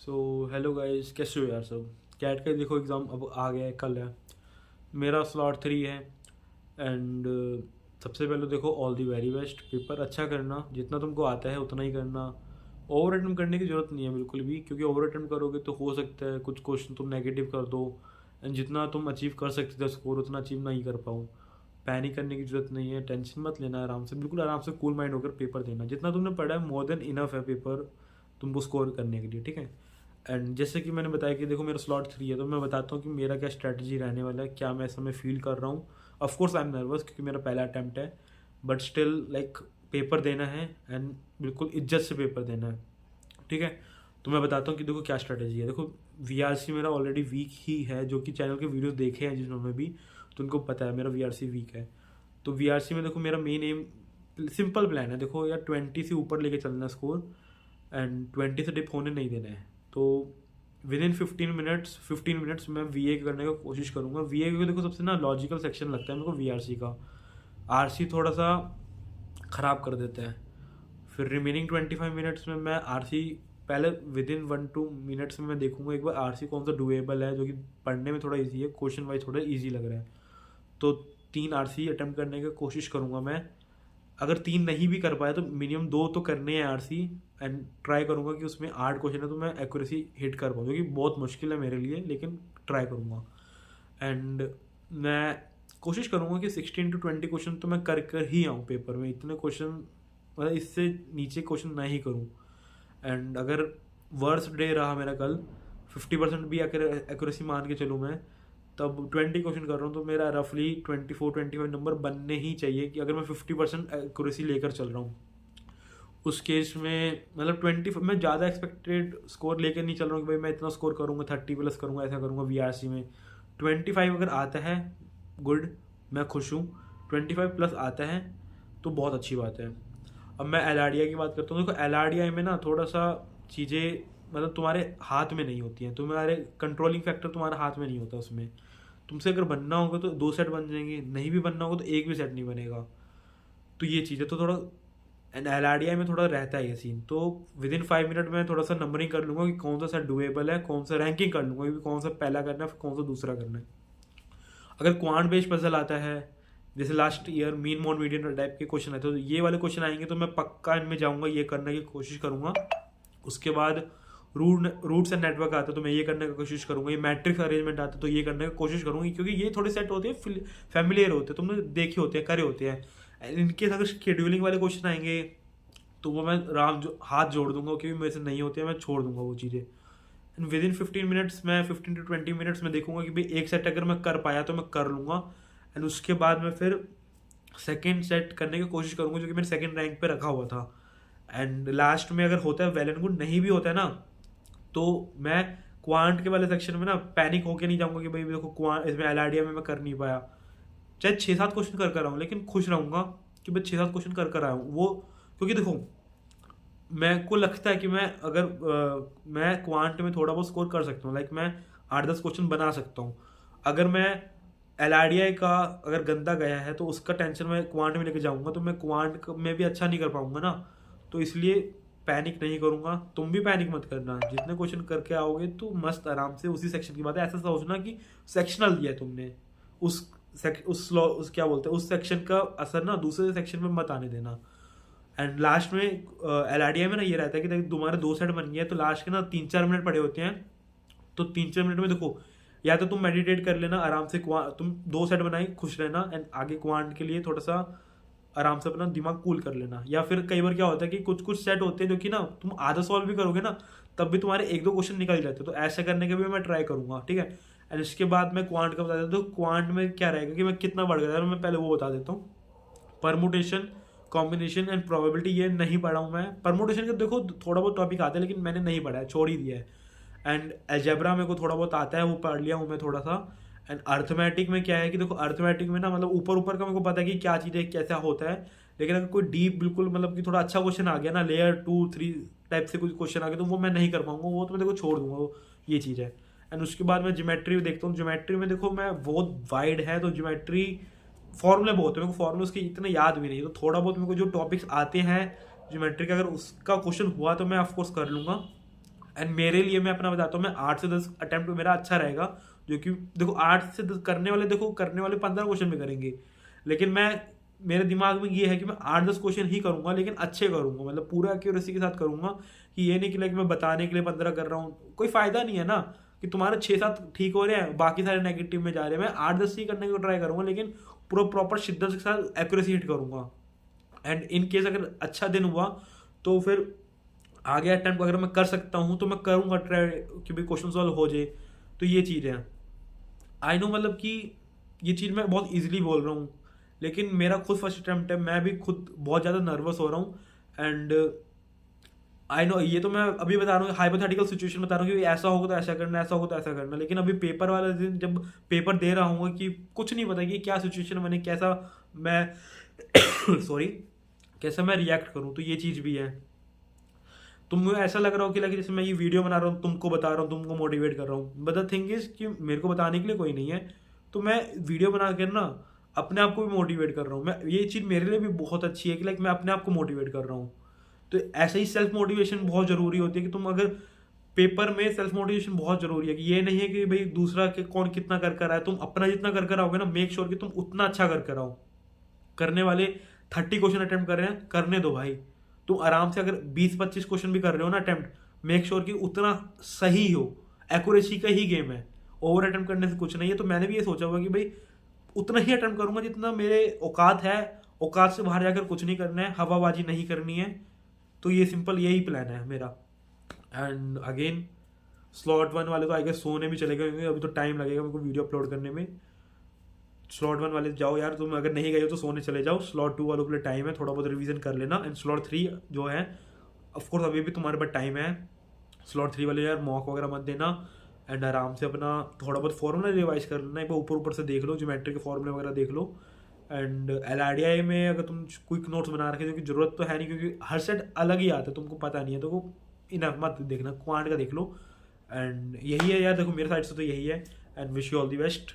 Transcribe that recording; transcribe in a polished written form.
So hello guys, कैसे हो यार सब। कैट का देखो एग्ज़ाम अब आ गया है, कल है। मेरा स्लॉट 3 है। एंड सबसे पहले देखो, all the very best. Paper अच्छा करना, जितना तुमको आता है उतना ही करना। ओवर अटेम्प्ट करने की ज़रूरत नहीं है बिल्कुल भी, क्योंकि ओवर अटेम्प्ट करोगे तो हो सकता है कुछ क्वेश्चन तुम नेगेटिव कर दो। एंड जितना तुम अचीव कर सकते थे स्कोर, उतना अचीव नहीं कर पाओ। पैनिक करने की ज़रूरत नहीं है, टेंशन मत लेना, आराम से, बिल्कुल आराम से कूल माइंड होकर पेपर देना। जितना तुमने पढ़ा है मोर देन इनफ है पेपर तुमको स्कोर करने के लिए, ठीक है। एंड जैसे कि मैंने बताया कि देखो मेरा स्लॉट 3 है, तो मैं बताता हूँ कि मेरा क्या स्ट्रैटेजी रहने वाला है, क्या मैं इस समय फील कर रहा हूँ। ऑफकोर्स आई एम नर्वस, क्योंकि मेरा पहला अटैम्प्ट है। बट स्टिल लाइक पेपर देना है, एंड बिल्कुल इज्जत से पेपर देना है, ठीक है। तो मैं बताता हूँ कि देखो क्या स्ट्रैटेजी है। देखो वीआरसी मेरा ऑलरेडी वीक ही है, जो कि चैनल के वीडियोस देखे हैं जिन्होंने भी, तो उनको पता है मेरा वीआरसी वीक है। तो वीआरसी में देखो मेरा मेन एम सिंपल प्लान है। देखो यार, 20 से ऊपर लेके चलना स्कोर, एंड 20 से डिप होने नहीं देना है। तो विद इन 15 मिनट्स मैं वी ए करने का कोशिश करूँगा। वी ए को देखो सबसे ना लॉजिकल सेक्शन लगता है मेरे को वी आर सी का। आर सी थोड़ा सा ख़राब कर देता है। फिर रिमेनिंग 25 मिनट्स में मैं आर सी पहले विद इन 1-2 मिनट्स में मैं देखूंगा एक बार आर सी कौन सा डुएबल है, जो कि पढ़ने में थोड़ा ईजी है, क्वेश्चन वाइज थोड़ा ईजी लग रहा है। तो 3 आर सी अटैम्प्ट करने की कोशिश करूँगा मैं। अगर 3 नहीं भी कर पाया तो मिनिमम 2 तो करने हैं आरसी। एंड ट्राई करूँगा कि उसमें 8 क्वेश्चन है तो मैं एक्यूरेसी हिट कर पाऊँ, जो कि बहुत मुश्किल है मेरे लिए, लेकिन ट्राई करूँगा। एंड मैं कोशिश करूँगा कि 16 to 20 क्वेश्चन तो मैं कर कर ही आऊँ पेपर में। इतने क्वेश्चन मतलब इससे नीचे क्वेश्चन ना ही करूँ। एंड अगर वर्स्ट डे रहा मेरा कल, 50% भी एक्यूरेसी मान के चलूँ मैं, तब 20 क्वेश्चन कर रहा हूँ, तो मेरा रफली 24-25 नंबर बनने ही चाहिए, कि अगर मैं 50% एक्यूरेसी लेकर चल रहा हूँ। उस केस में मतलब 20 मैं ज़्यादा एक्सपेक्टेड स्कोर लेकर नहीं चल रहा हूँ कि भाई मैं इतना स्कोर करूँगा, 30+ करूँगा, ऐसा करूँगा वीआरसी में। 25 अगर आता है, गुड, मैं खुश हूँ। 25+ आता है तो बहुत अच्छी बात है। अब मैं एल की बात करता हूँ। देखो एल में ना थोड़ा सा चीज़ें मतलब तुम्हारे हाथ में नहीं होती हैं, तुम्हारे कंट्रोलिंग फैक्टर तुम्हारे हाथ में नहीं होता उसमें। तुमसे अगर बनना होगा तो 2 सेट बन जाएंगे, नहीं भी बनना होगा तो एक भी सेट नहीं बनेगा। तो ये चीज़ है, तो थोड़ा एंड एल में थोड़ा रहता है ये सीन। तो विद इन 5 मिनट में थोड़ा सा नंबरिंग कर लूँगा कि कौन सा सेट डुएबल है, कौन सा रैंकिंग कर लूँगा कि कौन सा पहला करना है, फिर कौन सा दूसरा करना है। अगर क्वांट बेस्ड पजल आता है, जैसे last year mean mode median type के क्वेश्चन आए थे, तो ये वाले क्वेश्चन आएंगे तो मैं पक्का इनमें जाऊँगा, ये करने की कोशिश करूँगा। उसके बाद रूट्स एंड नेटवर्क आता है तो मैं ये करने की कोशिश करूँगा। ये मैट्रिक्स अरेंजमेंट आता है तो ये करने की कोशिश करूँगी, क्योंकि ये थोड़े सेट होते हैं, फैमिलियर होते हैं, तुमने देखे होते हैं, करे होते हैं। इनके अगर शेड्यूलिंग वाले क्वेश्चन आएंगे तो वो मैं हाथ जोड़ दूंगा, क्योंकि मेरे से नहीं होते हैं, मैं छोड़ दूंगा वो चीज़ें। एंड विद इन 15 मिनट्स मैं 15 to 20 मिनट्स में देखूंगा कि भाई एक सेट अगर मैं कर पाया तो मैं कर लूँगा। एंड उसके बाद मैं फिर सेकेंड सेट करने की कोशिश करूँगा, जो कि मैंने सेकेंड रैंक पे रखा हुआ था। एंड लास्ट में अगर होता है वेल एंड गुड, नहीं भी होता है ना, तो मैं क्वांट के वाले सेक्शन में ना पैनिक होके नहीं जाऊंगा कि भाई देखो क्वांट इसमें एल में मैं कर नहीं पाया। चाहे 6-7 क्वेश्चन कर कर आऊँ, लेकिन खुश रहूँगा कि भाई 6-7 क्वेश्चन कर कर आया हूँ वो। क्योंकि देखो मेरे को लगता है कि मैं अगर मैं क्वांट में थोड़ा बहुत स्कोर कर सकता हूँ, लाइक मैं 8-10 क्वेश्चन बना सकता हूँ। अगर मैं एल का अगर गंदा गया है तो उसका टेंशन मैं क्वांट में लेके जाऊँगा, तो मैं क्वांट में भी अच्छा नहीं कर पाऊंगा ना। तो इसलिए पैनिक नहीं करूँगा, तुम भी पैनिक मत करना। जितने क्वेश्चन करके आओगे तो मस्त आराम से उसी सेक्शन की बात है, ऐसा सोचना कि सेक्शनल दिया है तुमने, उस क्या बोलते हैं, उस सेक्शन का असर ना दूसरे सेक्शन में मत आने देना। एंड लास्ट में एल में ना ये रहता है कि तुम्हारे 2 सेट बन गए तो लास्ट के ना 3-4 मिनट पड़े होते हैं। तो 3-4 मिनट में देखो, या तो तुम मेडिटेट कर लेना आराम से, तुम 2 सेट बनाए, खुश रहना, एंड आगे क्वांट के लिए थोड़ा सा आराम से अपना दिमाग कूल कर लेना। या फिर कई बार क्या होता है कि कुछ कुछ सेट होते हैं जो कि ना तुम आधा सॉल्व भी करोगे ना, तब भी तुम्हारे 1-2 क्वेश्चन निकल जाते हैं। तो ऐसा करने के भी मैं ट्राई करूंगा, ठीक है। एंड इसके बाद मैं क्वांट का बता देता हूँ। क्वांट में क्या रहेगा कि मैं कितना बढ़ गया, मैं पहले वो बता देता हूँ। परमुटेशन, कॉम्बिनेशन एंड प्रोबेबिलिटी ये नहीं पढ़ा हूँ मैं। परमुटेशन का देखो थोड़ा बहुत टॉपिक आता है, लेकिन मैंने नहीं पढ़ा है, छोड़ ही दिया है। एंड अलजेब्रा मेरे को थोड़ा बहुत आता है, वो पढ़ लिया हूँ मैं थोड़ा सा। एंड अर्थमेटिक में क्या है कि देखो अर्थमेटिक में ना मतलब ऊपर ऊपर का मेरे को पता है कि क्या चीज़ है, कैसा होता है। लेकिन अगर कोई डीप बिल्कुल मतलब कि थोड़ा अच्छा क्वेश्चन आ गया ना, लेयर 2-3 टाइप से कुछ क्वेश्चन आ गया, तो वो मैं नहीं कर पाऊंगा, वो तो मैं देखो छोड़ दूंगा वो, ये चीज़ है। एंड उसके बाद मैं ज्योमेट्री देखता हूँ। ज्योमेट्री में देखो मैं बहुत वाइड है, तो ज्योमेट्री फॉर्मूले बहुत है, मेरे को फॉर्मूले उसके इतने याद भी नहीं, तो थोड़ा बहुत मेरे को जो टॉपिक्स आते हैं ज्योमेट्री का, अगर उसका क्वेश्चन हुआ तो मैं ऑफकोर्स कर लूँगा। एंड मेरे लिए मैं अपना बताता हूँ, मैं 8 से 10 अटेम्प्ट मेरा अच्छा रहेगा, जो कि देखो 8 से 10 करने वाले, देखो करने वाले 15 क्वेश्चन में करेंगे, लेकिन मैं, मेरे दिमाग में ये है कि मैं 8-10 क्वेश्चन ही करूंगा, लेकिन अच्छे करूंगा, मतलब पूरा एक्यूरेसी के साथ करूंगा, कि ये नहीं कि लाइक मैं बताने के लिए 15 कर रहा हूँ, कोई फायदा नहीं है ना, कि तुम्हारे 6-7 ठीक हो रहे हैं, बाकी सारे नेगेटिव में जा रहे हैं। मैं 8-10 ही करने को ट्राई करूंगा, लेकिन पूरा प्रॉपर शिद्दत के साथ एक्यूरेसी हिट करूंगा। एंड इन केस अगर अच्छा दिन हुआ तो फिर आगे अटेम्प्ट अगर मैं कर सकता हूँ तो मैं करूँगा ट्राई कि भाई क्वेश्चन सॉल्व हो जाए। तो ये चीज़ है, आई नो, मतलब कि ये चीज़ मैं बहुत इजीली बोल रहा हूँ, लेकिन मेरा खुद फर्स्ट अटेम्प्ट है, मैं भी खुद बहुत ज़्यादा नर्वस हो रहा हूँ। एंड आई नो, ये तो मैं अभी बता रहा हूँ, हाइपोथेटिकल सिचुएशन बता रहा हूँ कि ऐसा होगा तो ऐसा करना, ऐसा होगा तो ऐसा करना, लेकिन अभी पेपर वाला दिन जब पेपर दे रहा हूँ कि कुछ नहीं पता कि क्या सिचुएशन बने, कैसा मैं सॉरी, कैसा मैं रिएक्ट करूँ, तो ये चीज़ भी है। तुम्हें ऐसा लग रहा हो कि लगे जैसे मैं ये वीडियो बना रहा हूँ, तुमको बता रहा हूँ, तुमको मोटिवेट कर रहा हूँ, बट द थिंग इज कि मेरे को बताने के लिए कोई नहीं है, तो मैं वीडियो बना कर ना अपने आप को भी मोटिवेट कर रहा हूँ। मैं, ये चीज़ मेरे लिए भी बहुत अच्छी है कि लाइक मैं अपने आप को मोटिवेट कर रहा हूँ। तो ऐसे ही सेल्फ मोटिवेशन बहुत ज़रूरी होती है कि तुम अगर पेपर में, सेल्फ मोटिवेशन बहुत ज़रूरी है कि ये नहीं है कि भाई दूसरा के कौन कितना कर कर आए, तुम अपना जितना कर कर आओगे ना, मेक श्योर कि तुम उतना अच्छा कर कर आओ। करने वाले 30 क्वेश्चन अटेम्प्ट कर रहे हैं, करने दो भाई, तुम आराम से अगर 20-25 क्वेश्चन भी कर रहे हो ना अटेम्प्ट, मेक श्योर कि उतना सही हो, एक्यूरेसी का ही गेम है, ओवर अटेम्प्ट करने से कुछ नहीं है। तो मैंने भी ये सोचा हुआ कि भाई उतना ही अटेम्प्ट करूंगा जितना मेरे औकात है, औकात से बाहर जाकर कुछ नहीं करना है, हवाबाजी नहीं करनी है। तो ये सिंपल यही प्लान है मेरा। एंड अगेन स्लॉट 1 वाले तो आई गेस सोने भी चले गए, क्योंकि अभी तो टाइम लगेगा मेरे को वीडियो अपलोड करने में। स्लॉट 1 वाले जाओ यार, तुम अगर नहीं गए हो तो सोने चले जाओ, स्लॉट 2 वालों के लिए टाइम है, थोड़ा बहुत रिवीजन कर लेना। एंड स्लॉट 3 जो है, ऑफकोर्स अभी भी तुम्हारे पास टाइम है। स्लॉट 3 वाले यार मॉक वगैरह मत देना, एंड आराम से अपना थोड़ा बहुत फॉर्मूला रिवाइज कर लेना, एक बार ऊपर ऊपर से देख लो, ज्योमेट्री के फॉर्मूले वगैरह देख लो। एंड LRDI में अगर तुम क्विक नोट्स बना रखे, क्योंकि जरूरत तो है नहीं, क्योंकि हर सेट अलग ही आता है, तुमको पता नहीं है, तो वो इनफ मत देखना, क्वांट का देख लो। एंड यही है यार, देखो मेरे साइड से तो यही है। And wish you all the best.